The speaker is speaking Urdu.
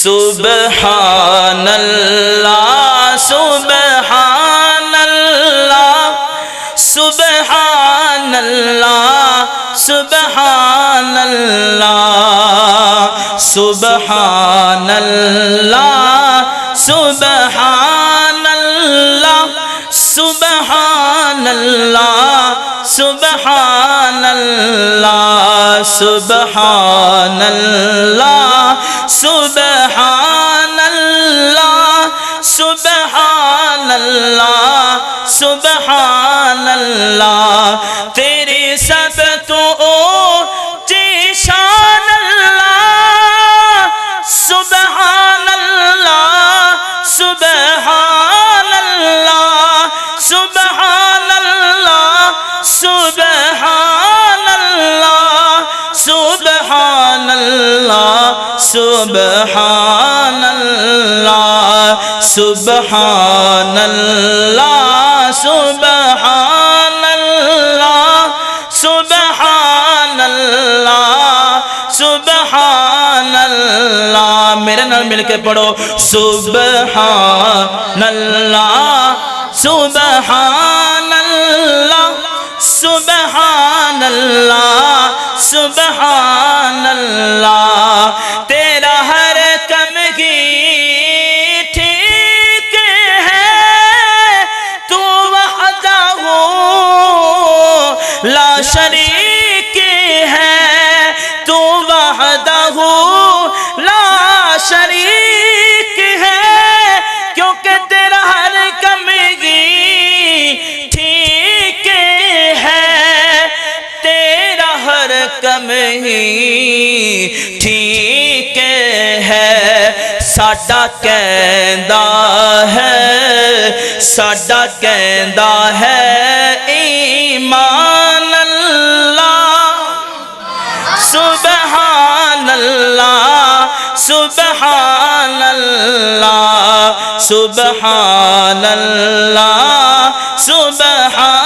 سبحان اللہ سبحان اللہ سبحان اللہ سبحان اللہ سبحان اللہ سبحان اللہ سبحان اللہ سبحان اللہ سبحان اللہ سبحان اللہ سبحان اللہ سبحان اللہ تیری سب تو اونچی شان اللہ سبحان اللہ سبحان اللہ سبحان اللہ سبحان اللہ سبحان اللہ سبحان اللہ سبحان اللہ سبحان اللہ سبحان اللہ سبحان اللہ میرے نال مل کے پڑھو سبحان اللہ سبحان اللہ سبحان اللہ سبحان اللہ تیرا ہر کم کی ٹھیک ہے تو وحدہ لا شریک ہے تو وحدہ لا شریک ہے کیونکہ تیرا ہر کم کی ٹھیک ہے تیرا ہر کم ہی ٹھیک ہے ساڈا کہندا ہے ساڈا کہندا ہے ایمان اللہ سبحان اللہ سبحان اللہ سبحان اللہ سبحان